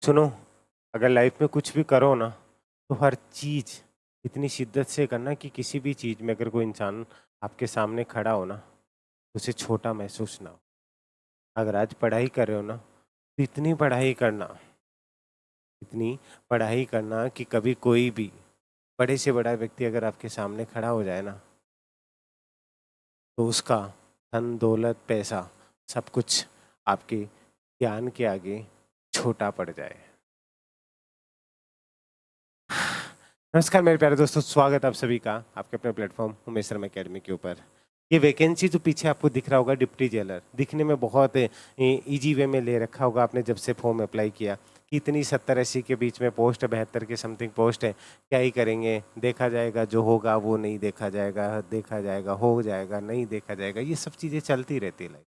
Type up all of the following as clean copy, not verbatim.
सुनो, अगर लाइफ में कुछ भी करो ना, तो हर चीज़ इतनी शिद्दत से करना कि किसी भी चीज़ में अगर कोई इंसान आपके सामने खड़ा हो ना, तो उसे छोटा महसूस ना हो। अगर आज पढ़ाई कर रहे हो ना, तो इतनी पढ़ाई करना कि कभी कोई भी बड़े से बड़ा व्यक्ति अगर आपके सामने खड़ा हो जाए ना, तो उसका धन, दौलत, पैसा सब कुछ आपके ज्ञान के आगे छोटा पड़ जाए। नमस्कार मेरे प्यारे दोस्तों, स्वागत आप सभी का आपके अपने प्लेटफॉर्म उमेश शर्मा एकेडमी के ऊपर। ये वैकेंसी जो पीछे आपको दिख रहा होगा, डिप्टी जेलर, दिखने में बहुत इजी वे में ले रखा होगा आपने जब से फॉर्म अप्लाई किया कि इतनी 70-80 के बीच में पोस्ट है, 72 के समथिंग पोस्ट है, क्या ही करेंगे, देखा जाएगा, जो होगा वो नहीं देखा जाएगा हो जाएगा, नहीं देखा जाएगा, ये सब चीज़ें चलती रहती है लाइफ।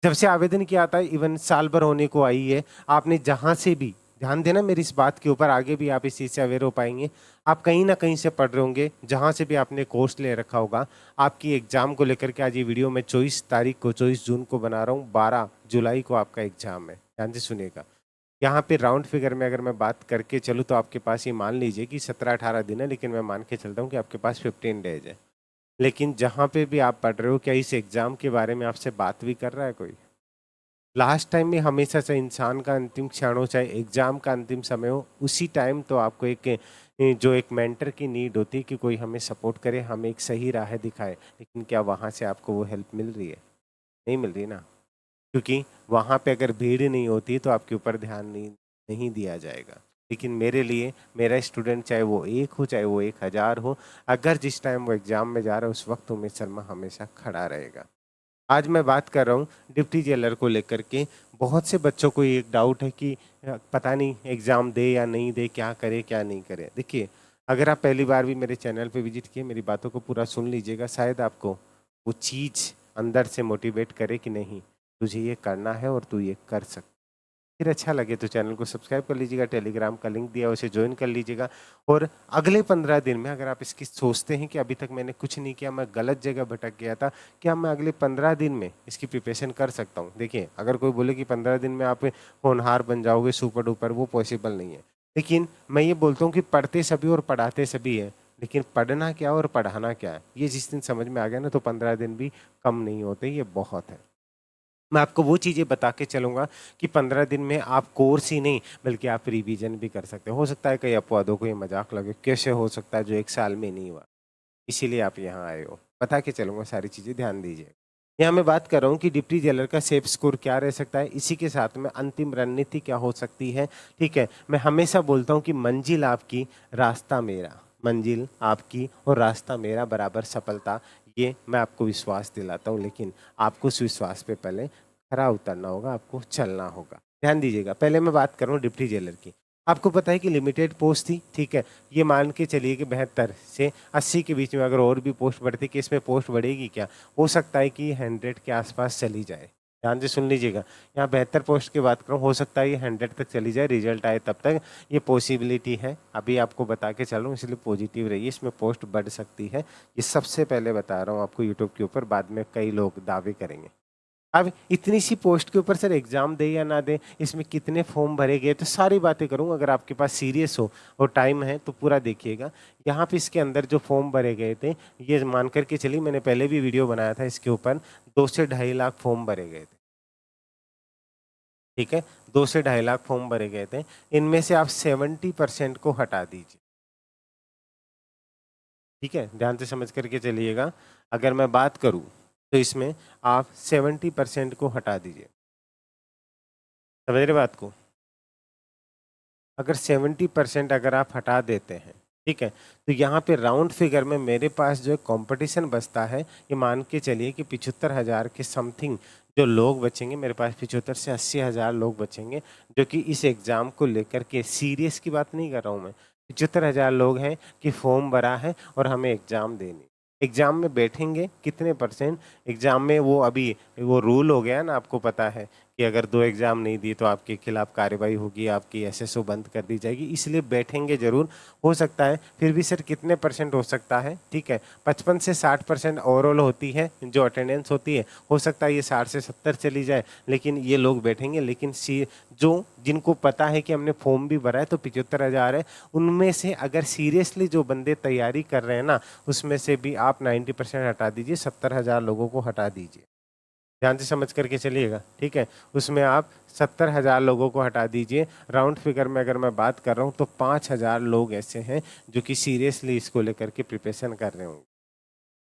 जब से आवेदन किया था, इवन साल भर होने को आई है, आपने जहाँ से भी ध्यान देना मेरी इस बात के ऊपर, आगे भी आप इस चीज़ से अवेयर हो पाएंगे। आप कहीं ना कहीं से पढ़ रहे होंगे, जहाँ से भी आपने कोर्स ले रखा होगा, आपकी एग्जाम को लेकर के आज ये वीडियो मैं 24 तारीख को 24 जून को बना रहा हूँ। 12 जुलाई को आपका एग्जाम है, ध्यान से सुनिएगा। यहाँ पे राउंड फिगर में अगर मैं बात करके चलूँ तो आपके पास ये मान लीजिए कि 17-18 दिन है, लेकिन मैं मान के चलता हूँ कि आपके पास 15 डेज है। लेकिन जहाँ पे भी आप पढ़ रहे हो, क्या इस एग्जाम के बारे में आपसे बात भी कर रहा है कोई? लास्ट टाइम में हमेशा से इंसान का अंतिम क्षण हो, चाहे एग्जाम का अंतिम समय हो, उसी टाइम तो आपको जो एक मेंटर की नीड होती है कि कोई हमें सपोर्ट करे, हमें एक सही राह दिखाए। लेकिन क्या वहाँ से आपको वो हेल्प मिल रही है? नहीं मिल रही ना, क्योंकि वहाँ पे अगर भीड़ नहीं होती तो आपके ऊपर ध्यान नहीं दिया जाएगा। लेकिन मेरे लिए मेरा स्टूडेंट, चाहे वो 1 हो चाहे वो 1000 हो, अगर जिस टाइम वो एग्जाम में जा रहा है उस वक्त उमेश शर्मा हमेशा खड़ा रहेगा। आज मैं बात कर रहा हूँ डिप्टी जेलर को लेकर के। बहुत से बच्चों को ये एक डाउट है कि पता नहीं एग्ज़ाम दे या नहीं दे, क्या करे क्या नहीं करे। देखिए, अगर आप पहली बार भी मेरे चैनल पे विजिट किए, मेरी बातों को पूरा सुन लीजिएगा, शायद आपको वो चीज़ अंदर से मोटिवेट करे कि नहीं, तुझे ये करना है और तू ये कर सकता। फिर अच्छा लगे तो चैनल को सब्सक्राइब कर लीजिएगा, टेलीग्राम का लिंक दिया है उसे ज्वाइन कर लीजिएगा। और अगले 15 दिन में अगर आप इसकी सोचते हैं कि अभी तक मैंने कुछ नहीं किया, मैं गलत जगह भटक गया था, क्या मैं अगले 15 दिन में इसकी प्रिपरेशन कर सकता हूँ? देखिए, अगर कोई बोले कि 15 दिन में आप होनहार बन जाओगे, सुपर डुपर, वो पॉसिबल नहीं है। लेकिन मैं ये बोलता हूँ कि पढ़ते सभी और पढ़ाते सभी है, लेकिन पढ़ना क्या और पढ़ाना क्या है, ये जिस दिन समझ में आ गया ना, तो 15 दिन भी कम नहीं होते, ये बहुत है। मैं आपको वो चीज़ें बता के चलूँगा कि 15 दिन में आप कोर्स ही नहीं बल्कि आप रिवीजन भी कर सकते हो। सकता है कई अपवादों को ये मज़ाक लगे, कैसे हो सकता है जो 1 साल में नहीं हुआ? इसीलिए आप यहाँ आए हो। बता के चलूँगा सारी चीज़ें, ध्यान दीजिए। यहाँ मैं बात कर रहा हूँ कि डिप्टी जेलर का सेफ स्कोर क्या रह सकता है, इसी के साथ में अंतिम रणनीति क्या हो सकती है, ठीक है? मैं हमेशा बोलता हूँ कि मंजिल आपकी, रास्ता मेरा। मंजिल आपकी और रास्ता मेरा बराबर सफलता, ये मैं आपको विश्वास दिलाता हूँ। लेकिन आपको उस विश्वास पे पहले खरा उतरना होगा, आपको चलना होगा। ध्यान दीजिएगा, पहले मैं बात कर रहा हूँ डिप्टी जेलर की। आपको पता है कि लिमिटेड पोस्ट थी, ठीक है? ये मान के चलिए कि 72 से 80 के बीच में अगर और भी पोस्ट बढ़ती, कि इसमें पोस्ट बढ़ेगी क्या? हो सकता है कि 100 के आसपास चली जाए। ध्यान से सुन लीजिएगा, यहाँ 72 पोस्ट की बात करूँ, हो सकता है ये 100 तक चली जाए, रिजल्ट आए तब तक, ये पॉसिबिलिटी है। अभी आपको बता के चल रहा हूँ, इसलिए पॉजिटिव रहिए, इसमें पोस्ट बढ़ सकती है। ये सबसे पहले बता रहा हूँ आपको यूट्यूब के ऊपर, बाद में कई लोग दावे करेंगे। अब इतनी सी पोस्ट के ऊपर सर एग्जाम दे या ना दे, इसमें कितने फॉर्म भरे गए, तो सारी बातें करूंगा। अगर आपके पास सीरियस हो और टाइम है तो पूरा देखिएगा। यहाँ पे इसके अंदर जो फॉर्म भरे गए थे, ये मान करके चलिए, मैंने पहले भी वीडियो बनाया था इसके ऊपर, 2 से 2.5 लाख फॉर्म भरे गए थे, ठीक है? 2 से 2.5 लाख फॉर्म भरे गए थे। इनमें से आप 70% को हटा दीजिए, ठीक है? ध्यान से समझ करके चलिएगा। अगर मैं बात करूँ तो इसमें आप 70% को हटा दीजिए, समझ रहे बात को? अगर 70% अगर आप हटा देते हैं, ठीक है, तो यहाँ पे राउंड फिगर में मेरे पास जो कंपटीशन बचता है, ये मान के चलिए कि 75,000 के समथिंग जो लोग बचेंगे मेरे पास, 75 से 80,000 लोग बचेंगे, जो कि इस एग्ज़ाम को लेकर के, सीरियस की बात नहीं कर रहा हूँ मैं, 75,000 लोग हैं कि फॉर्म भरा है और हमें एग्ज़ाम देनी। एग्ज़ाम में बैठेंगे कितने परसेंट? एग्ज़ाम में वो अभी वो रूल हो गया ना, आपको पता है कि अगर 2 एग्ज़ाम नहीं दिए तो आपके खिलाफ कार्रवाई होगी, आपकी एसएसओ बंद कर दी जाएगी, इसलिए बैठेंगे ज़रूर। हो सकता है फिर भी सर कितने परसेंट हो सकता है, ठीक है, 55 से 60% ओवरऑल होती है जो अटेंडेंस होती है। हो सकता है ये 60 से 70 चली जाए, लेकिन ये लोग बैठेंगे। लेकिन जो जिनको पता है कि हमने फॉर्म भी भरा है तो 75,000 है, उनमें से अगर सीरियसली जो बंदे तैयारी कर रहे हैं ना, उसमें से भी आप 90% हटा दीजिए, 70,000 लोगों को हटा दीजिए। ध्यान से समझ करके चलिएगा, ठीक है। उसमें आप 70,000 लोगों को हटा दीजिए। राउंड फिगर में अगर मैं बात कर रहा हूँ तो 5,000 लोग ऐसे हैं जो कि सीरियसली इसको लेकर के प्रिपरेशन कर रहे होंगे,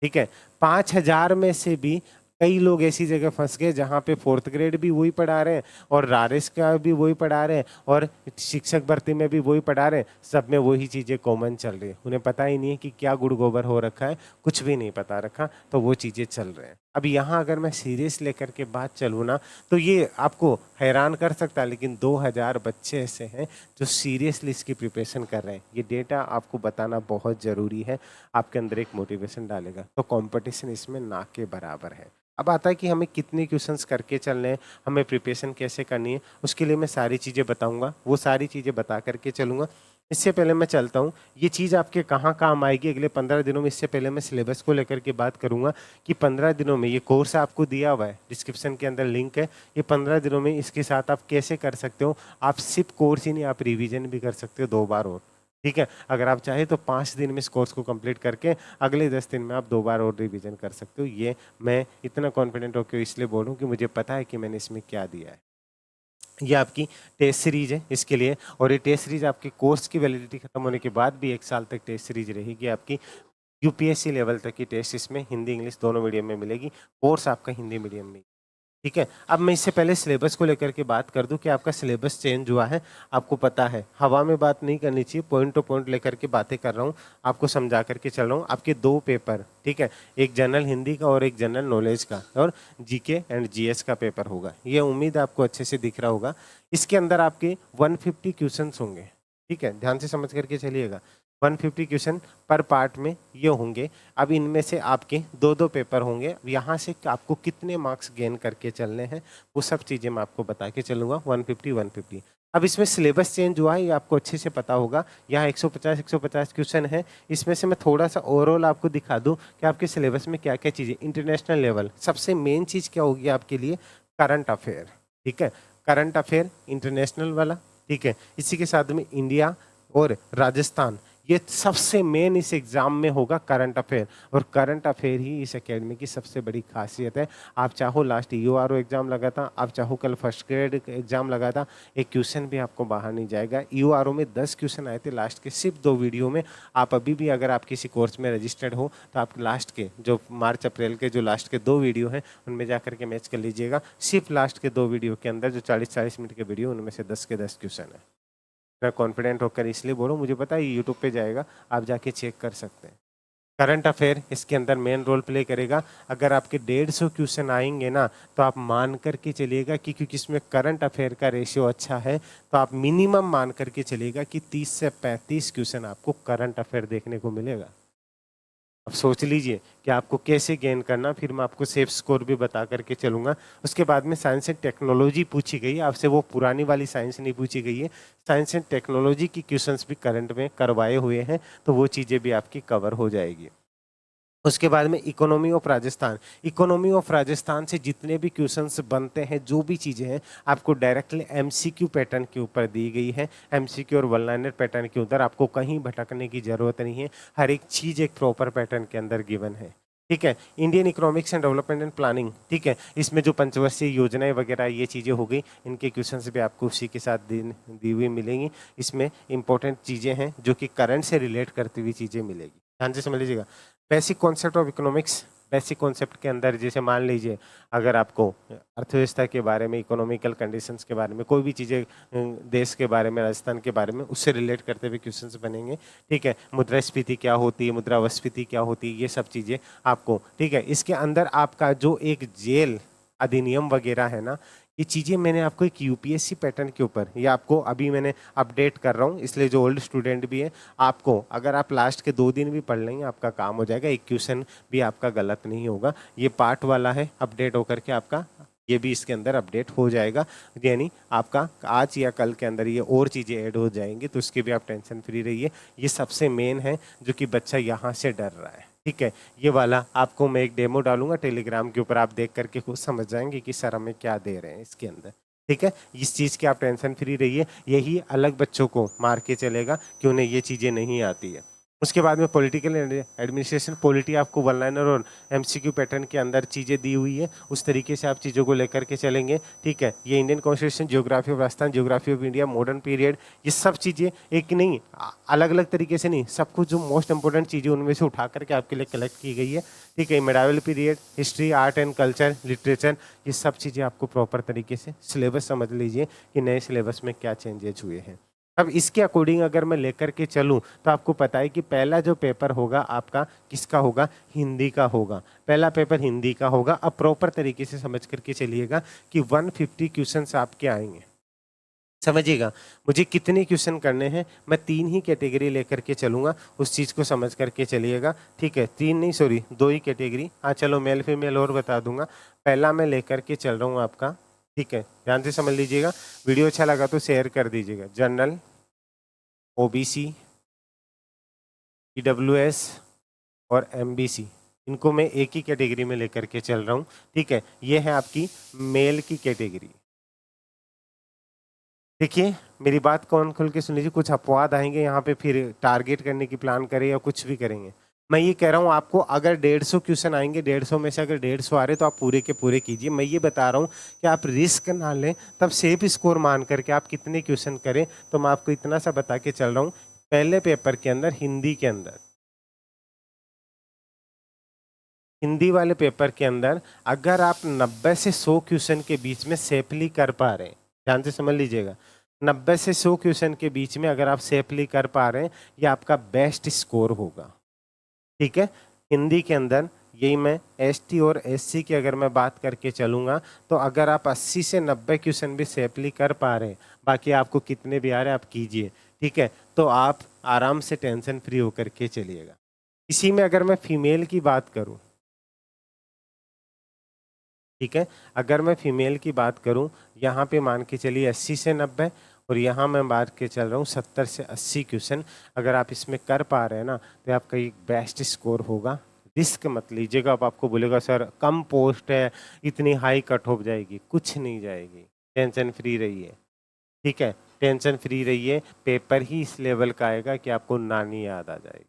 ठीक है। 5,000 में से भी कई लोग ऐसी जगह फंस गए जहाँ पे फोर्थ ग्रेड भी वही पढ़ा रहे हैं और रारिस का भी वही पढ़ा रहे हैं और शिक्षक भर्ती में भी वही पढ़ा रहे हैं। सब में वही चीज़ें कॉमन चल रही है। उन्हें पता ही नहीं है कि क्या गुड़ गोबर हो रखा है, कुछ भी नहीं पता रखा, तो वो चीज़ें चल रहे हैं। अब यहाँ अगर मैं सीरियस लेकर के बात चलूँ ना, तो ये आपको हैरान कर सकता है, लेकिन 2,000 बच्चे ऐसे हैं जो सीरियसली इसकी प्रिपरेशन कर रहे हैं। ये डेटा आपको बताना बहुत ज़रूरी है, आपके अंदर एक मोटिवेशन डालेगा। तो कंपटीशन इसमें ना के बराबर है। अब आता है कि हमें कितने क्वेश्चंस करके चलने हैं, हमें प्रिपरेशन कैसे करनी है, उसके लिए मैं सारी चीज़ें बताऊंगा, वो सारी चीज़ें बता करके चलूँगा। इससे पहले मैं चलता हूँ, ये चीज़ आपके कहाँ काम आएगी अगले 15 दिनों में। इससे पहले मैं सिलेबस को लेकर के बात करूँगा कि 15 दिनों में ये कोर्स आपको दिया हुआ है, डिस्क्रिप्शन के अंदर लिंक है। ये 15 दिनों में इसके साथ आप कैसे कर सकते हो, आप सिर्फ कोर्स ही नहीं, आप रिवीजन भी कर सकते हो 2 बार और, ठीक है। अगर आप चाहे तो 5 दिन में इस कोर्स को कंप्लीट करके अगले 10 दिन में आप 2 बार और रिवीजन कर सकते हो। ये मैं इतना कॉन्फिडेंट होकर इसलिए बोलूँ कि मुझे पता है कि मैंने इसमें क्या दिया है। ये आपकी टेस्ट सीरीज है इसके लिए, और ये टेस्ट सीरीज आपके कोर्स की वैलिडिटी खत्म होने के बाद भी 1 साल तक टेस्ट सीरीज रहेगी आपकी। यूपीएससी लेवल तक की टेस्ट इसमें हिंदी इंग्लिश दोनों मीडियम में मिलेगी। कोर्स आपका हिंदी मीडियम में, ठीक है। अब मैं इससे पहले सिलेबस को लेकर के बात कर दूं कि आपका सिलेबस चेंज हुआ है। आपको पता है हवा में बात नहीं करनी चाहिए, पॉइंट टू पॉइंट लेकर के बातें कर रहा हूं, आपको समझा करके चल रहा हूं। आपके 2 पेपर, ठीक है, एक जनरल हिंदी का और एक जनरल नॉलेज का, और जीके एंड जीएस का पेपर होगा। ये उम्मीद आपको अच्छे से दिख रहा होगा। इसके अंदर आपके 150 क्वेश्चन होंगे, ठीक है, ध्यान से समझ करके चलिएगा। 150 क्वेश्चन पर पार्ट में ये होंगे। अब इनमें से आपके 2-2 पेपर होंगे। यहाँ से आपको कितने मार्क्स गेन करके चलने हैं वो सब चीज़ें मैं आपको बता के चलूँगा। 150 अब इसमें सिलेबस चेंज हुआ है, ये आपको अच्छे से पता होगा। यहाँ 150 क्वेश्चन है। इसमें से मैं थोड़ा सा ओवरऑल आपको दिखा दूँ कि आपके सिलेबस में क्या क्या चीज़ें। इंटरनेशनल लेवल सबसे मेन चीज़ क्या होगी आपके लिए, करंट अफेयर, ठीक है, करंट अफेयर इंटरनेशनल वाला, ठीक है। इसी के साथ में इंडिया और राजस्थान, ये सबसे मेन इस एग्जाम में होगा करंट अफेयर। और करंट अफेयर ही इस एकेडमी की सबसे बड़ी खासियत है। आप चाहो लास्ट ईओआरओ एग्जाम लगा था, आप चाहो कल फर्स्ट ग्रेड एग्जाम लगा था, एक क्वेश्चन भी आपको बाहर नहीं जाएगा। ईओआरओ में 10 क्वेश्चन आए थे लास्ट के सिर्फ 2 वीडियो में। आप अभी भी अगर आप किसी कोर्स में रजिस्टर्ड हो तो आप लास्ट के जो मार्च अप्रैल के जो लास्ट के 2 वीडियो हैं उनमें जाकर के मैच कर लीजिएगा। सिर्फ लास्ट के 2 वीडियो के अंदर जो 40-40 मिनट के वीडियो, उनमें से 10 के 10 क्वेश्चन है। मैं कॉन्फिडेंट होकर इसलिए बोल रहा हूँ, मुझे पता है यूट्यूब पे जाएगा, आप जाके चेक कर सकते हैं। करंट अफेयर इसके अंदर मेन रोल प्ले करेगा। अगर आपके 150 क्वेश्चन आएंगे ना, तो आप मान करके चलिएगा कि क्योंकि इसमें करंट अफेयर का रेशियो अच्छा है, तो आप मिनिमम मान करके चलिएगा कि 30 से 35 क्वेश्चन आपको करंट अफेयर देखने को मिलेगा। अब सोच लीजिए कि आपको कैसे गेन करना, फिर मैं आपको सेफ स्कोर भी बता करके चलूँगा। उसके बाद में साइंस एंड टेक्नोलॉजी पूछी गई है आपसे, वो पुरानी वाली साइंस नहीं पूछी गई है। साइंस एंड टेक्नोलॉजी की क्वेश्चंस भी करंट में करवाए हुए हैं, तो वो चीज़ें भी आपकी कवर हो जाएगी। उसके बाद में economy of Rajasthan, economy of Rajasthan से जितने भी क्वेश्चंस बनते हैं, जो भी चीज़ें हैं, आपको डायरेक्टली एमसीक्यू पैटर्न के ऊपर दी गई है। एमसीक्यू और वन लाइनर पैटर्न के ऊपर आपको कहीं भटकने की ज़रूरत नहीं है। हर एक चीज़ एक प्रॉपर पैटर्न के अंदर गिवन है, ठीक है। Indian economics and development and planning, ठीक है, इसमें जो पंचवर्षीय योजनाएं वगैरह ये चीज़ें हो गई, इनके क्वेश्चंस भी आपको उसी के साथ दी हुई मिलेंगी। इसमें इंपॉर्टेंट चीज़ें हैं जो कि करंट से रिलेट करती हुई चीज़ें मिलेगी, ध्यान से समझ लीजिएगा। Basic concept of economics, basic concept के अंदर जैसे मान लीजिए अगर आपको अर्थव्यवस्था के बारे में, इकोनॉमिकल कंडीशंस के बारे में, कोई भी चीज़ें देश के बारे में, राजस्थान के बारे में, उससे रिलेट करते हुए क्वेश्चंस बनेंगे, ठीक है। मुद्रास्फीति क्या होती है, मुद्रास्फीति क्या होती है, ये सब चीज़ें आपको, ठीक है। इसके अंदर आपका जो एक जेल अधिनियम वगैरह है ना, ये चीज़ें मैंने आपको एक यूपीएससी पैटर्न के ऊपर, ये आपको अभी मैंने अपडेट कर रहा हूँ, इसलिए जो ओल्ड स्टूडेंट भी है, आपको अगर आप लास्ट के 2 दिन भी पढ़ लेंगे आपका काम हो जाएगा। एक क्वेश्चन भी आपका गलत नहीं होगा। ये पार्ट वाला है, अपडेट होकर के आपका ये भी इसके अंदर अपडेट हो जाएगा, यानी आपका आज या कल के अंदर ये और चीज़ें ऐड हो जाएंगी, तो उसकी भी आप टेंशन फ्री रहिए। ये सबसे मेन है जो कि बच्चा यहाँ से डर रहा है, ठीक है। ये वाला आपको मैं एक डेमो डालूंगा टेलीग्राम के ऊपर, आप देख करके खुद समझ जाएंगे कि सर हमें क्या दे रहे हैं इसके अंदर, ठीक है। इस चीज़ की आप टेंशन फ्री रहिए। यही अलग बच्चों को मार के चलेगा कि उन्हें ये चीज़ें नहीं आती है। उसके बाद में पॉलिटिकल एडमिनिस्ट्रेशन पॉलिटी आपको वन लाइनर और एमसीक्यू पैटर्न के अंदर चीज़ें दी हुई है, उस तरीके से आप चीज़ों को लेकर के चलेंगे, ठीक है। ये Indian constitution, geography of Rajasthan, geography of India, modern period, ये सब चीज़ें एक नहीं, अलग अलग तरीके से नहीं, सब कुछ जो मोस्ट इंपॉर्टेंट चीज़ें उनमें से उठा करके आपके लिए कलेक्ट की गई है, ठीक है। Medieval period, history, art and culture, literature, ये सब चीज़ें आपको प्रॉपर तरीके से सिलेबस समझ लीजिए कि नए सिलेबस में क्या चेंजेज हुए हैं। अब इसके अकॉर्डिंग अगर मैं लेकर के चलूं तो आपको पता है कि पहला जो पेपर होगा आपका किसका होगा, हिंदी का होगा। पहला पेपर हिंदी का होगा। अब प्रॉपर तरीके से समझ करके चलिएगा कि 150 क्वेश्चंस आपके आएंगे, समझिएगा। मुझे कितने क्वेश्चन करने हैं, मैं 3 ही कैटेगरी लेकर के चलूंगा, उस चीज़ को समझ करके चलिएगा, ठीक है। 3 नहीं, सॉरी 2 ही कैटेगरी, हाँ चलो मेल फीमेल और बता दूंगा। पहला मैं लेकर के चल रहा हूँ आपका, ठीक है, ध्यान से समझ लीजिएगा। वीडियो अच्छा लगा तो शेयर कर दीजिएगा। जनरल, ओबीसी, ईडब्ल्यूएस और एमबीसी, इनको मैं एक ही कैटेगरी में लेकर के चल रहा हूँ, ठीक है। ये है आपकी मेल की कैटेगरी। देखिए मेरी बात कौन खुल के सुन लीजिए, कुछ अपवाद आएंगे यहाँ पे, फिर टारगेट करने की प्लान करें या कुछ भी करेंगे। मैं ये कह रहा हूँ आपको, अगर 150 क्वेश्चन आएंगे, 150 में से अगर 150 आ रहे तो आप पूरे के पूरे कीजिए। मैं ये बता रहा हूँ कि आप रिस्क ना लें, तब सेफ स्कोर मान करके आप कितने क्वेश्चन करें। तो मैं आपको इतना सा बता के चल रहा हूँ, पहले पेपर के अंदर हिंदी के अंदर, हिंदी वाले पेपर के अंदर अगर आप 90 से 100 क्वेश्चन के बीच में सेफली कर पा रहे हैं, ध्यान से समझ लीजिएगा, 90 से 100 क्वेश्चन के बीच में अगर आप सेफली कर पा रहे हैं, ये आपका बेस्ट स्कोर होगा, ठीक है। हिंदी के अंदर यही मैं एसटी और एससी की अगर मैं बात करके चलूंगा, तो अगर आप 80 से 90 क्वेश्चन भी सेफली कर पा रहे हैं, बाकी आपको कितने भी आ रहे हैं आप कीजिए, ठीक है, तो आप आराम से टेंशन फ्री होकर के चलिएगा। इसी में अगर मैं फीमेल की बात करूं, ठीक है, अगर मैं फीमेल की बात करूं, यहाँ पे मान के चलिए 80 से 90, और यहाँ मैं बात के चल रहा हूँ 70 से 80 क्वेश्चन। अगर आप इसमें कर पा रहे हैं ना, तो आपका एक बेस्ट स्कोर होगा। रिस्क मत लीजिएगा। अब आपको बोलेगा सर कम पोस्ट है, इतनी हाई कट ऑफ जाएगी, कुछ नहीं जाएगी, टेंशन फ्री रहिए, ठीक है। टेंशन फ्री रहिए, पेपर ही इस लेवल का आएगा कि आपको नानी याद आ जाएगी।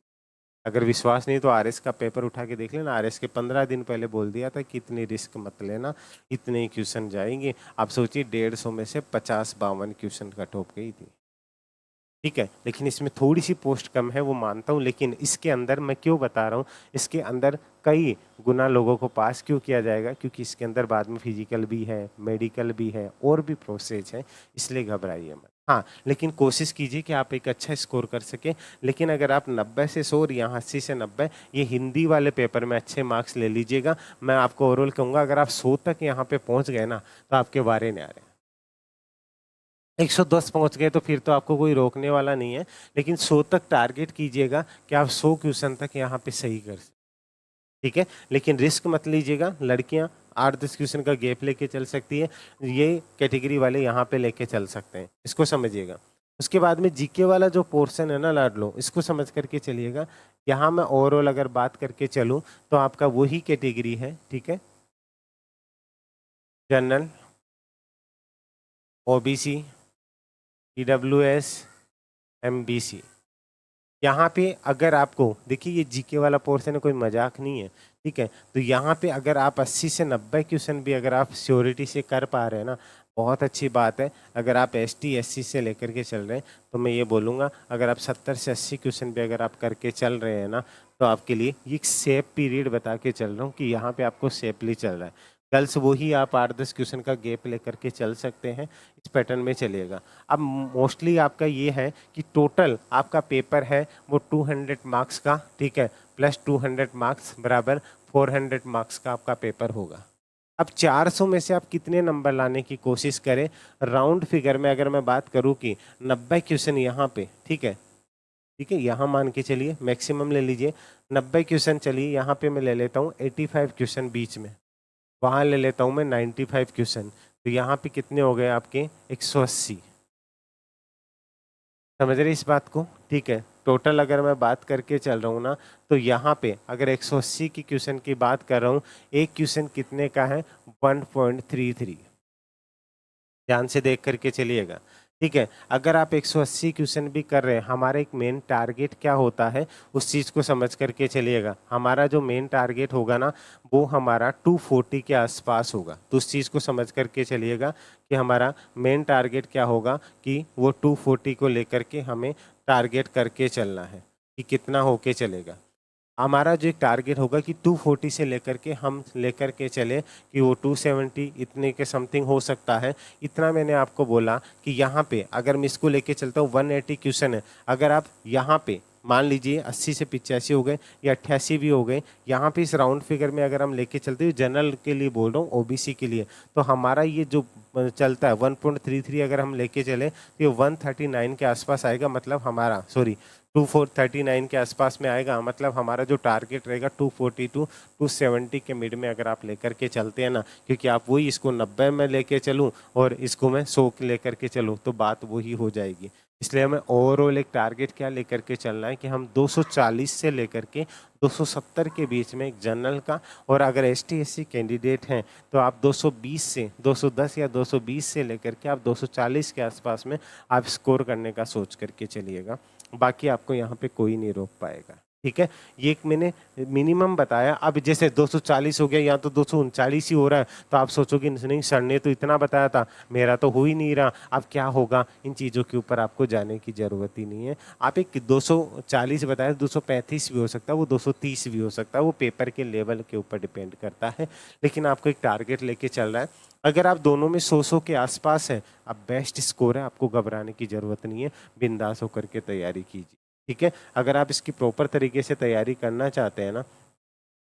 अगर विश्वास नहीं तो आरएस का पेपर उठा के देख लेना। आरएस के 15 दिन पहले बोल दिया था कि इतनी रिस्क मत लेना, इतने ही क्वेश्चन जाएंगे। आप सोचिए 150 में से 50-52 क्वेश्चन कट ऑफ गई थी, ठीक है। लेकिन इसमें थोड़ी सी पोस्ट कम है, वो मानता हूँ, लेकिन इसके अंदर मैं क्यों बता रहा हूँ, इसके अंदर कई गुना लोगों को पास क्यों किया जाएगा, क्योंकि इसके अंदर बाद में फिजिकल भी है, मेडिकल भी है, और भी प्रोसेस है, इसलिए घबराइए मत। हाँ, लेकिन कोशिश कीजिए कि आप एक अच्छा स्कोर कर सकें। लेकिन अगर आप 90 से 100 और यहाँ 80 से 90, ये हिंदी वाले पेपर में अच्छे मार्क्स ले लीजिएगा। मैं आपको ओवरऑल कहूँगा, अगर आप 100 तक यहाँ पे पहुँच गए ना, तो आपके बारे नहीं आ रहे। 110 पहुंच गए तो फिर तो आपको कोई रोकने वाला नहीं है, लेकिन 100 तक टारगेट कीजिएगा कि आप 100 क्वेश्चन तक यहाँ पे सही कर सकते, ठीक है। लेकिन रिस्क मत लीजिएगा। लड़कियां 8-10 क्वेश्चन का गैप लेके चल सकती है, ये कैटेगरी वाले यहाँ पे लेके चल सकते हैं, इसको समझिएगा। उसके बाद में जीके वाला जो पोर्शन है ना लाडलो, इसको समझ करके चलिएगा। यहाँ मैं ओवरऑल अगर बात करके चलूँ तो आपका वही कैटेगरी है, ठीक है। General, OBC, EWS, MBC. यहाँ पे अगर आपको देखिए, ये जीके वाला पोर्शन है, कोई मजाक नहीं है, ठीक है। तो यहाँ पे अगर आप 80 से 90 क्वेश्चन भी अगर आप श्योरिटी से कर पा रहे हैं ना, बहुत अच्छी बात है। अगर आप एसटी एससी से लेकर के चल रहे हैं, तो मैं ये बोलूँगा, अगर आप 70 से 80 क्वेश्चन भी अगर आप करके चल रहे हैं ना, तो आपके लिए ये एक सेफ पीरियड बता के चल रहा हूँ कि यहाँ पे आपको सेफली चल रहा है। गर्ल्स वही आप 8-10 क्वेश्चन का गैप लेकर के चल सकते हैं, इस पैटर्न में चलिएगा। अब मोस्टली आपका ये है कि टोटल आपका पेपर है वो 200 मार्क्स का, ठीक है, प्लस 200 मार्क्स बराबर 400 मार्क्स का आपका पेपर होगा। अब 400 में से आप कितने नंबर लाने की कोशिश करें, राउंड फिगर में अगर मैं बात करूं कि 90 क्वेश्चन यहाँ पे, ठीक है, ठीक है, यहाँ मान के चलिए मैक्सिमम ले लीजिए 90 क्वेश्चन। चलिए यहाँ पे मैं ले लेता हूँ 85 क्वेश्चन बीच में, वहाँ ले लेता हूँ मैं 95 क्वेश्चन, तो यहाँ पे कितने हो गए आपके 180। समझ रहे इस बात को? ठीक है, टोटल अगर मैं बात करके चल रहा हूँ ना, तो यहाँ पे अगर 180 की क्वेश्चन की बात कर रहा हूँ, एक क्वेश्चन कितने का है 1.33। ध्यान से देख करके चलिएगा। ठीक है, अगर आप 180 क्वेश्चन भी कर रहे हैं, हमारा एक मेन टारगेट क्या होता है उस चीज़ को समझ करके चलिएगा। हमारा जो मेन टारगेट होगा ना, वो हमारा 240 के आसपास होगा। तो उस चीज़ को समझ करके चलिएगा कि हमारा मेन टारगेट क्या होगा, कि वो 240 को लेकर के हमें टारगेट करके चलना है कि कितना होके चलेगा। हमारा जो एक टारगेट होगा कि 240 से लेकर के हम लेकर के चले कि वो 270 इतने के समथिंग हो सकता है। इतना मैंने आपको बोला कि यहाँ पे अगर मैं इसको लेके चलता हूँ 180 क्वेश्चन है, अगर आप यहाँ पे मान लीजिए 80 से 85 हो गए या 88 भी हो गए, यहाँ पे इस राउंड फिगर में अगर हम लेके चलते हैं, जनरल के लिए बोल रहा हूँ, ओबीसी के लिए, तो हमारा ये जो चलता है 1.33 अगर हम लेके चले तो ये 139 के आसपास आएगा। मतलब हमारा 239 के आसपास में आएगा। मतलब हमारा जो टारगेट रहेगा 240 टू 270 के मिड में अगर आप लेकर के चलते हैं ना, क्योंकि आप वही इसको 90 में लेके चलूँ और इसको मैं 100 लेकर के चलूँ तो बात वही हो जाएगी। इसलिए हमें ओवरऑल एक टारगेट क्या लेकर के चलना है कि हम 240 से लेकर के 270 के बीच में एक जनरल का, और अगर एसटी एससी कैंडिडेट हैं तो आप 220 से 210 या 220 से लेकर के आप 240 के आसपास में आप स्कोर करने का सोच करके चलिएगा। बाकी आपको यहाँ पे कोई नहीं रोक पाएगा। ठीक है, ये एक मैंने मिनिमम बताया। अब जैसे 240 हो गया या तो 239 ही हो रहा है, तो आप सोचोगे नहीं सर ने तो इतना बताया था, मेरा तो हो ही नहीं रहा, अब क्या होगा। इन चीज़ों के ऊपर आपको जाने की ज़रूरत ही नहीं है। आप एक 240 बताया, 235 भी हो सकता है, वो 230 भी हो सकता है, वो पेपर के लेवल के ऊपर डिपेंड करता है। लेकिन आपको एक टारगेट लेके चल रहा है। अगर आप दोनों में 100 के आसपास है, अब बेस्ट स्कोर है, आपको घबराने की ज़रूरत नहीं है, बिंदास होकर के तैयारी कीजिए। ठीक है, अगर आप इसकी प्रॉपर तरीके से तैयारी करना चाहते हैं ना,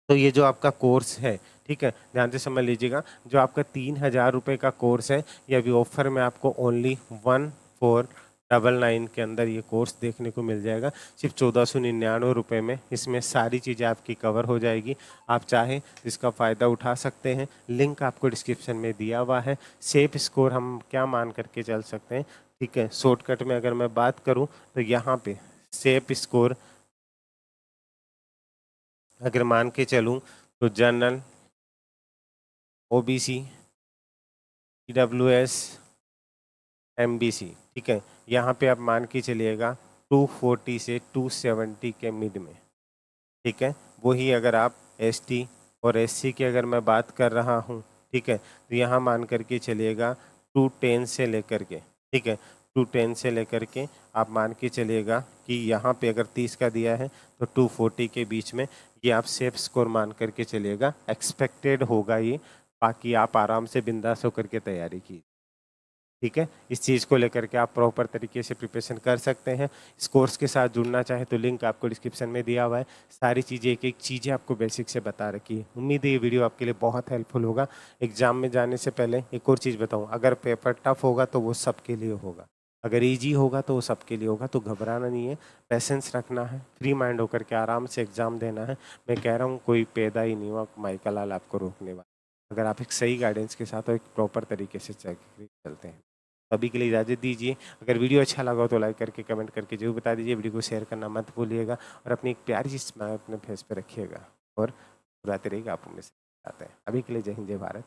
तो ये जो आपका कोर्स है, ठीक है, ध्यान से समझ लीजिएगा, जो आपका 3,000 रुपये का कोर्स है, ये अभी ऑफर में आपको ओनली 1499 के अंदर ये कोर्स देखने को मिल जाएगा। सिर्फ 1499 रुपये में इसमें सारी चीज़ें आपकी कवर हो जाएगी। आप चाहें इसका फ़ायदा उठा सकते हैं, लिंक आपको डिस्क्रिप्शन में दिया हुआ है। सेफ स्कोर हम क्या मान करके चल सकते हैं, ठीक है, शॉर्टकट में अगर मैं बात करूं तो यहाँ पे सेफ स्कोर अगर मान के चलूं तो जनरल, ओबीसी, ईडब्ल्यूएस, एमबीसी, ठीक है, यहाँ पे आप मान के चलिएगा 240 से 270 के मिड में। ठीक है, वही अगर आप एसटी और एससी की अगर मैं बात कर रहा हूँ, ठीक है, तो यहाँ मान करके चलिएगा 210 से लेकर के, ठीक है, 210 से लेकर के आप मान के चलिएगा कि यहाँ पे अगर 30 का दिया है तो 240 के बीच में ये आप सेफ स्कोर मान करके चलिएगा। एक्सपेक्टेड होगा ये, बाकी आप आराम से बिंदास होकर के तैयारी की। ठीक है, इस चीज़ को लेकर के आप प्रॉपर तरीके से प्रिपरेशन कर सकते हैं। इस कोर्स के साथ जुड़ना चाहे तो लिंक आपको डिस्क्रिप्शन में दिया हुआ है। सारी चीज़ें एक एक चीज़ें आपको बेसिक से बता रखी है। उम्मीद है ये वीडियो आपके लिए बहुत हेल्पफुल होगा। एग्जाम में जाने से पहले एक और चीज़ बताऊँ, अगर पेपर टफ होगा तो वो सबके लिए होगा, अगर ईजी होगा तो वो सबके लिए होगा। तो घबराना नहीं है, पेशेंस रखना है, फ्री माइंड होकर के आराम से एग्ज़ाम देना है। मैं कह रहा हूँ कोई पैदा ही नहीं हुआ माइका लाल आपको रोकने वाला, अगर आप एक सही गाइडेंस के साथ और एक प्रॉपर तरीके से चलते हैं। अभी के लिए इजाज़त दीजिए। अगर वीडियो अच्छा लगा हो तो लाइक करके कमेंट करके जरूर बता दीजिए। वीडियो को शेयर करना मत भूलिएगा और अपनी एक प्यारी सी स्माइल अपने फेस पे रखिएगा और मुस्कुराते रहिएगा। आप में से आते हैं। अभी के लिए जय हिंद, जय भारत।